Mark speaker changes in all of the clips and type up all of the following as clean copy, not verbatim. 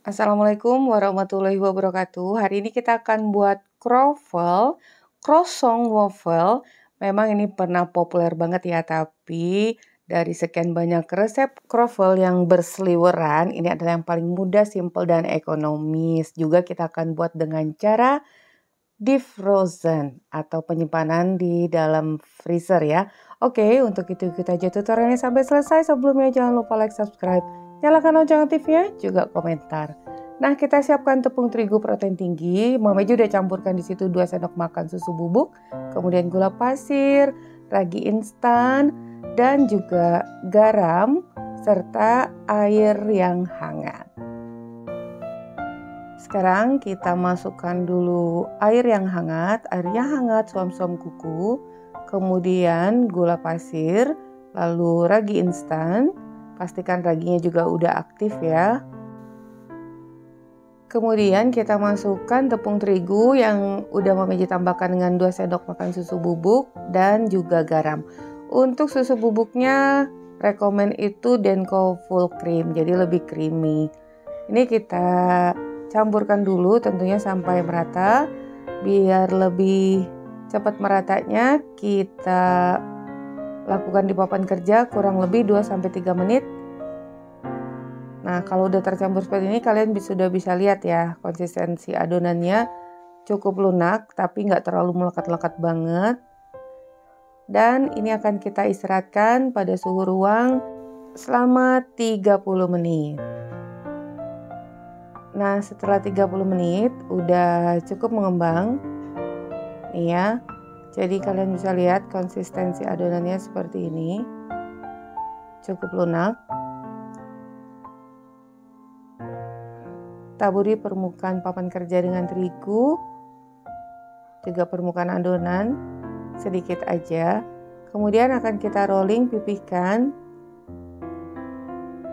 Speaker 1: Assalamualaikum warahmatullahi wabarakatuh. Hari ini kita akan buat croissant waffle. Memang ini pernah populer banget ya, tapi dari sekian banyak resep croissant yang berseliweran, ini adalah yang paling mudah, simple, dan ekonomis. Juga kita akan buat dengan cara deep frozen atau penyimpanan di dalam freezer ya. Oke, untuk itu kita aja tutorialnya sampai selesai. Sebelumnya jangan lupa like, subscribe, nyalakan lonceng aktifnya, juga komentar. Nah, kita siapkan tepung terigu protein tinggi. Mama Eji udah campurkan di situ 2 sendok makan susu bubuk, kemudian gula pasir, ragi instan, dan juga garam serta air yang hangat. Sekarang kita masukkan dulu air yang hangat, airnya hangat suam-suam kuku, kemudian gula pasir, lalu ragi instan, pastikan raginya juga udah aktif ya. Kemudian kita masukkan tepung terigu yang udah Mama Eji tambahkan dengan 2 sendok makan susu bubuk dan juga garam. Untuk susu bubuknya rekomen itu Denko full cream, jadi lebih creamy. Ini kita campurkan dulu tentunya sampai merata. Biar lebih cepat meratanya, kita lakukan di papan kerja kurang lebih 2-3 menit. Nah, kalau udah tercampur seperti ini, kalian sudah bisa lihat ya, konsistensi adonannya cukup lunak, tapi nggak terlalu melekat-lekat banget. Dan ini akan kita istirahatkan pada suhu ruang selama 30 menit. Nah, setelah 30 menit udah cukup mengembang. Nih ya. Jadi kalian bisa lihat konsistensi adonannya seperti ini. Cukup lunak. Taburi permukaan papan kerja dengan terigu. Juga permukaan adonan sedikit aja. Kemudian akan kita rolling, pipihkan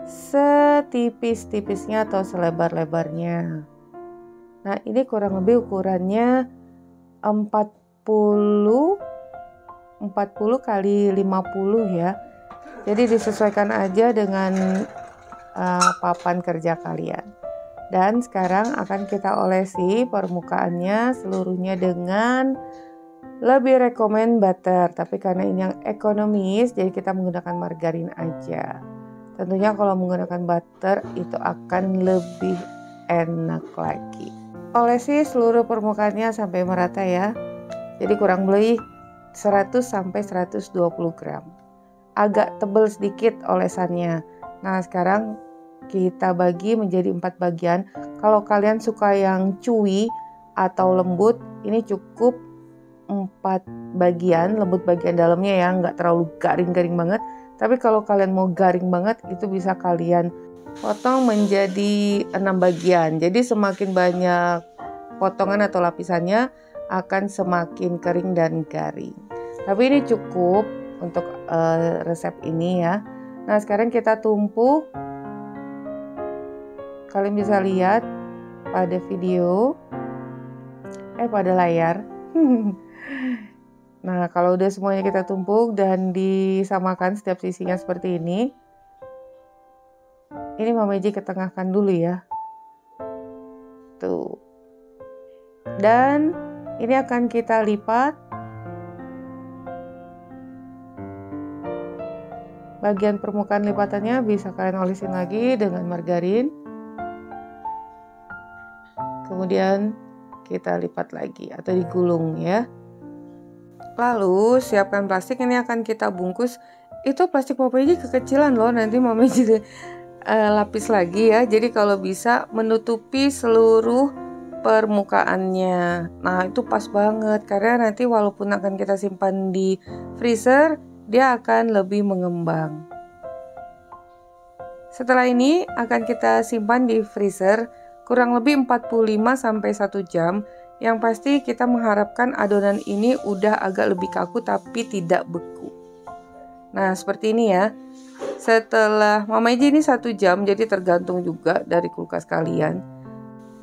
Speaker 1: setipis-tipisnya atau selebar-lebarnya. Nah, ini kurang lebih ukurannya 40 kali 50 ya. Jadi disesuaikan aja dengan papan kerja kalian. Dan sekarang akan kita olesi permukaannya seluruhnya dengan lebih rekomen butter. Tapi karena ini yang ekonomis, jadi kita menggunakan margarin aja. Tentunya kalau menggunakan butter itu akan lebih enak lagi. Olesi seluruh permukaannya sampai merata ya. Jadi kurang lebih 100-120 gram. Agak tebal sedikit olesannya. Nah, sekarang kita bagi menjadi 4 bagian. Kalau kalian suka yang chewy atau lembut, ini cukup 4 bagian, lembut bagian dalamnya ya, nggak terlalu garing-garing banget. Tapi kalau kalian mau garing banget, itu bisa kalian potong menjadi 6 bagian. Jadi semakin banyak potongan atau lapisannya akan semakin kering dan garing. Tapi ini cukup untuk resep ini ya. Nah, sekarang kita tumpuk. Kalian bisa lihat pada video, pada layar. Nah, kalau udah semuanya kita tumpuk dan disamakan setiap sisinya seperti ini Mama Eji ketengahkan dulu ya. Tuh. Dan ini akan kita lipat. Bagian permukaan lipatannya bisa kalian olesin lagi dengan margarin. Kemudian kita lipat lagi atau digulung ya. Lalu siapkan plastik, ini akan kita bungkus. Itu plastik Mama Eji kekecilan loh, nanti Mama Eji lapis lagi ya. Jadi kalau bisa menutupi seluruh permukaannya. Nah, itu pas banget karena nanti walaupun akan kita simpan di freezer, dia akan lebih mengembang. Setelah ini akan kita simpan di freezer kurang lebih 45-1 jam. Yang pasti kita mengharapkan adonan ini udah agak lebih kaku tapi tidak beku. Nah, seperti ini ya. Setelah Mama Eji ini 1 jam, jadi tergantung juga dari kulkas kalian.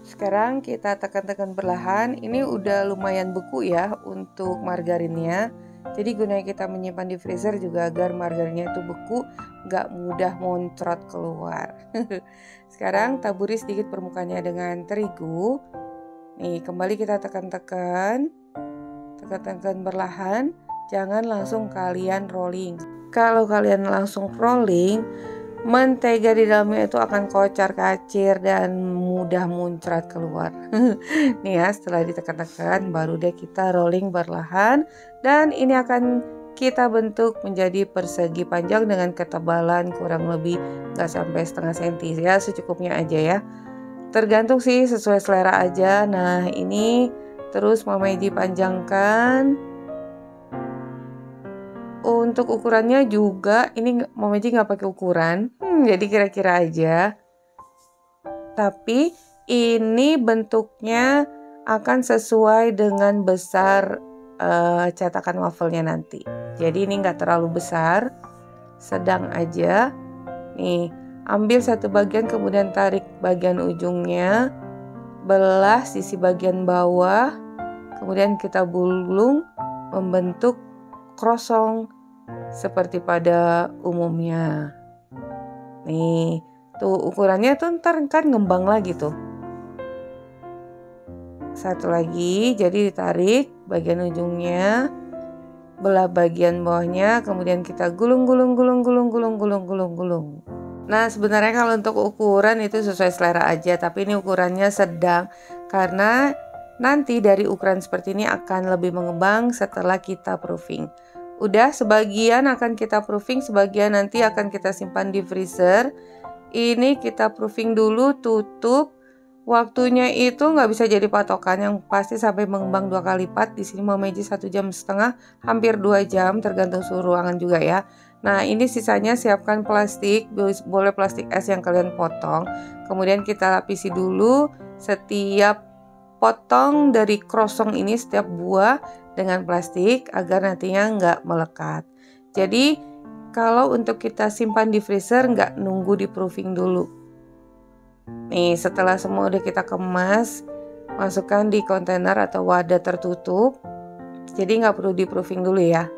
Speaker 1: Sekarang kita tekan-tekan perlahan. Ini udah lumayan beku ya untuk margarinnya. Jadi gunanya kita menyimpan di freezer juga agar margarinnya itu beku, nggak mudah moncrot keluar. Sekarang taburi sedikit permukaannya dengan terigu. Nih, kembali kita tekan-tekan berlahan, jangan langsung kalian rolling. Kalau kalian langsung rolling, mentega di dalamnya itu akan kocar-kacir dan mudah muncrat keluar. Nih ya, setelah ditekan-tekan baru deh kita rolling berlahan, dan ini akan kita bentuk menjadi persegi panjang dengan ketebalan kurang lebih gak sampai setengah senti ya, secukupnya aja ya. Tergantung sih, sesuai selera aja. Nah ini terus Mama Eji panjangkan. Untuk ukurannya juga ini Mama Eji nggak pakai ukuran, jadi kira-kira aja. Tapi ini bentuknya akan sesuai dengan besar cetakan wafelnya nanti. Jadi ini nggak terlalu besar, sedang aja. Nih, ambil satu bagian kemudian tarik bagian ujungnya, belah sisi bagian bawah, kemudian kita gulung membentuk krosong seperti pada umumnya. Nih, tuh ukurannya tuh ntar kan ngembang lagi tuh. Satu lagi, jadi ditarik bagian ujungnya, belah bagian bawahnya, kemudian kita gulung. Nah, sebenarnya kalau untuk ukuran itu sesuai selera aja, tapi ini ukurannya sedang karena nanti dari ukuran seperti ini akan lebih mengembang setelah kita proofing. Udah, sebagian akan kita proofing, sebagian nanti akan kita simpan di freezer. Ini kita proofing dulu, tutup. Waktunya itu nggak bisa jadi patokan, yang pasti sampai mengembang 2 kali lipat. Di sini Mama Eji 1,5 jam, hampir 2 jam, tergantung suhu ruangan juga ya. Nah, ini sisanya siapkan plastik, boleh plastik es yang kalian potong. Kemudian kita lapisi dulu setiap potong dari krosong ini, setiap buah dengan plastik agar nantinya nggak melekat. Jadi kalau untuk kita simpan di freezer nggak nunggu di proofing dulu. Nih, setelah semua udah kita kemas, masukkan di kontainer atau wadah tertutup. Jadi nggak perlu di proofing dulu ya.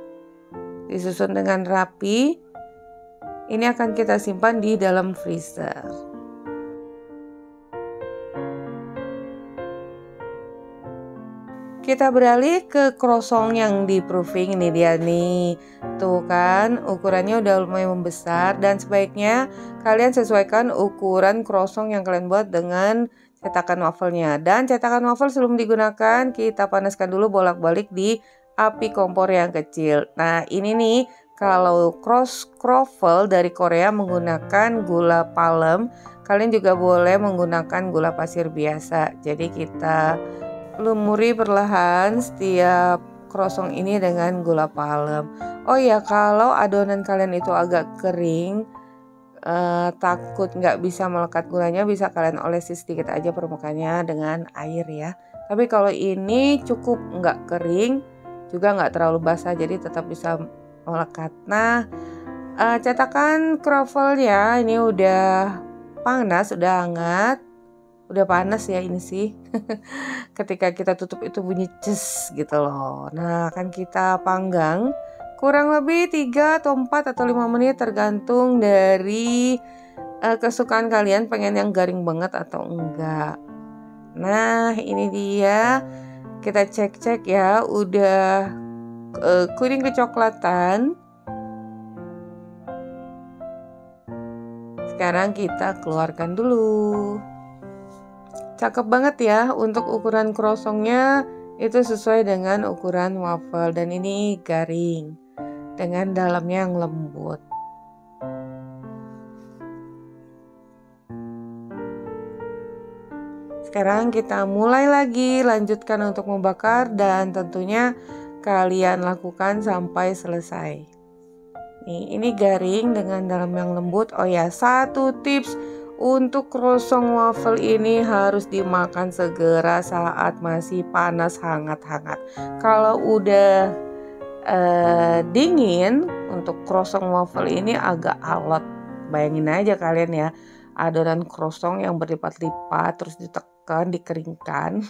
Speaker 1: Disusun dengan rapi. Ini akan kita simpan di dalam freezer. Kita beralih ke krosong yang di proofing. Ini dia nih. Tuh kan, ukurannya udah lumayan membesar, dan sebaiknya kalian sesuaikan ukuran krosong yang kalian buat dengan cetakan wafelnya. Dan cetakan wafel sebelum digunakan kita panaskan dulu bolak-balik di api kompor yang kecil. Nah, ini nih, kalau croffle dari Korea menggunakan gula palem, kalian juga boleh menggunakan gula pasir biasa. Jadi kita lumuri perlahan setiap krosong ini dengan gula palem. Oh ya, kalau adonan kalian itu agak kering, takut nggak bisa melekat gulanya, bisa kalian olesi sedikit aja permukaannya dengan air ya. Tapi kalau ini cukup nggak kering, juga nggak terlalu basah, jadi tetap bisa melekat. Nah, cetakan croffle ya ini udah panas, udah hangat. Udah panas ya ini sih. Ketika kita tutup itu bunyi ces gitu loh. Nah, akan kita panggang kurang lebih 3 atau 4 atau 5 menit tergantung dari kesukaan kalian, pengen yang garing banget atau enggak. Nah, ini dia. Kita cek-cek ya, udah kuning kecoklatan. Sekarang kita keluarkan dulu. Cakep banget ya, untuk ukuran krosongnya itu sesuai dengan ukuran waffle, dan ini garing dengan dalamnya yang lembut. Sekarang kita mulai lagi, lanjutkan untuk membakar, dan tentunya kalian lakukan sampai selesai. Nih, ini garing dengan dalam yang lembut. Oh ya, satu tips untuk krosong waffle ini harus dimakan segera saat masih panas hangat-hangat. Kalau udah dingin, untuk krosong waffle ini agak alot. Bayangin aja kalian ya, adonan krosong yang berlipat-lipat terus ditekan, dikeringkan.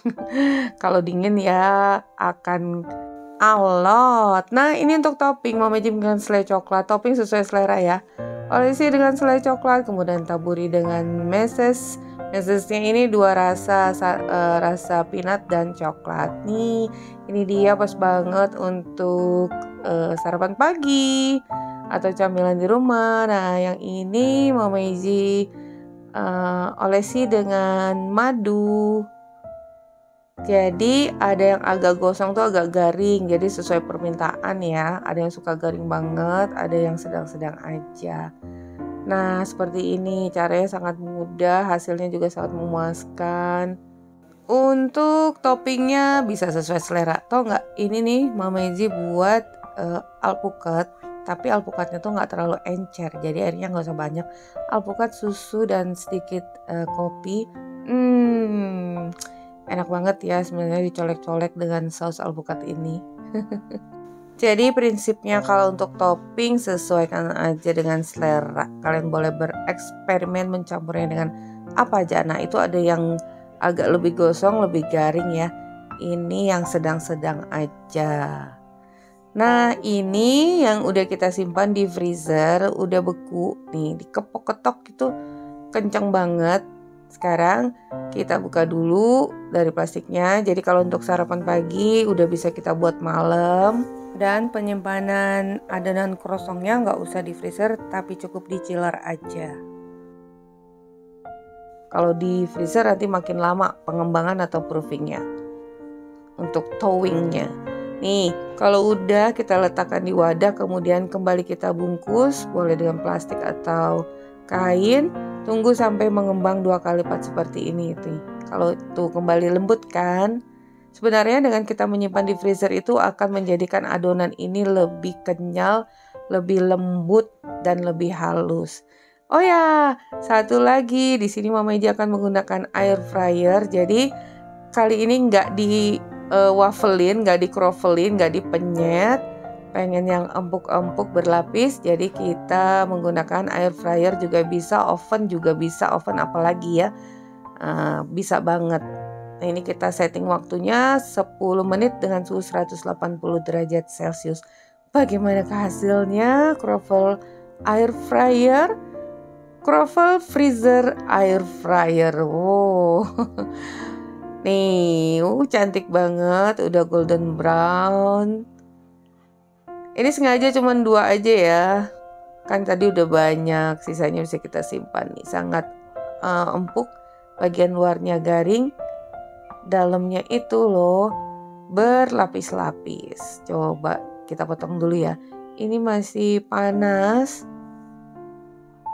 Speaker 1: Kalau dingin ya akan a lot. Nah, ini untuk topping, Mama Iji dengan selai coklat. Topping sesuai selera ya. Olesi dengan selai coklat, kemudian taburi dengan meses. Mesesnya ini dua rasa, rasa peanut dan coklat. Nih, ini dia pas banget untuk sarapan pagi atau camilan di rumah. Nah, yang ini Mama Iji olesi dengan madu. Jadi ada yang agak gosong tuh agak garing, jadi sesuai permintaan ya. Ada yang suka garing banget, ada yang sedang-sedang aja. Nah, seperti ini caranya sangat mudah, hasilnya juga sangat memuaskan. Untuk toppingnya bisa sesuai selera. Tau nggak? Ini nih Mama Iji buat alpukat, tapi alpukatnya tuh nggak terlalu encer, jadi airnya nggak usah banyak. Alpukat, susu dan sedikit kopi. Enak banget ya sebenarnya dicolek-colek dengan saus alpukat ini. Jadi prinsipnya kalau untuk topping sesuaikan aja dengan selera. Kalian boleh bereksperimen mencampurnya dengan apa aja. Nah, itu ada yang agak lebih gosong, lebih garing ya. Ini yang sedang-sedang aja. Nah, ini yang udah kita simpan di freezer, udah beku nih, diketok-ketok itu kenceng banget. Sekarang kita buka dulu dari plastiknya. Jadi kalau untuk sarapan pagi udah bisa kita buat malam. Dan penyimpanan adonan krosongnya nggak usah di freezer, tapi cukup di chiller aja. Kalau di freezer nanti makin lama pengembangan atau proofingnya. Untuk towingnya. Nih, kalau udah kita letakkan di wadah, kemudian kembali kita bungkus, boleh dengan plastik atau kain. Tunggu sampai mengembang 2 kali lipat seperti ini tuh. Kalau tuh kembali lembut kan. Sebenarnya dengan kita menyimpan di freezer itu akan menjadikan adonan ini lebih kenyal, lebih lembut dan lebih halus. Oh ya, satu lagi di sini Mama Iji akan menggunakan air fryer. Jadi kali ini nggak di wafelin, nggak dikrovelin, nggak dipenyet. Pengen yang empuk-empuk berlapis, jadi kita menggunakan air fryer juga bisa, oven juga bisa, oven apalagi ya, bisa banget. Nah, ini kita setting waktunya 10 menit dengan suhu 180 derajat Celcius. Bagaimana hasilnya? Crovel air fryer, Crovel freezer air fryer. Wow. Nih, cantik banget, udah golden brown. Ini sengaja cuma 2 aja ya. Kan tadi udah banyak, sisanya bisa kita simpan nih. Sangat empuk, bagian luarnya garing, dalamnya itu loh berlapis-lapis. Coba kita potong dulu ya. Ini masih panas.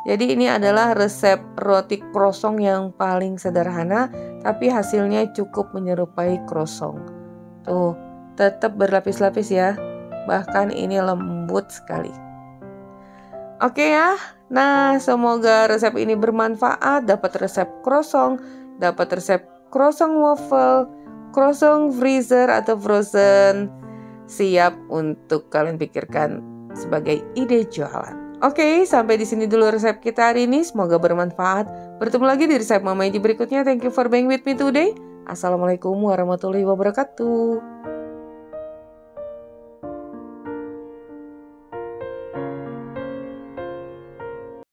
Speaker 1: Jadi ini adalah resep roti krosong yang paling sederhana, tapi hasilnya cukup menyerupai krosong. Tuh, tetap berlapis-lapis ya. Bahkan ini lembut sekali. Oke ya. Nah, semoga resep ini bermanfaat. Dapat resep krosong, dapat resep krosong waffle, krosong freezer atau frozen. Siap untuk kalian pikirkan sebagai ide jualan. Oke, sampai di sini dulu resep kita hari ini. Semoga bermanfaat. Bertemu lagi di resep Mama Iji berikutnya. Thank you for being with me today. Assalamualaikum warahmatullahi wabarakatuh.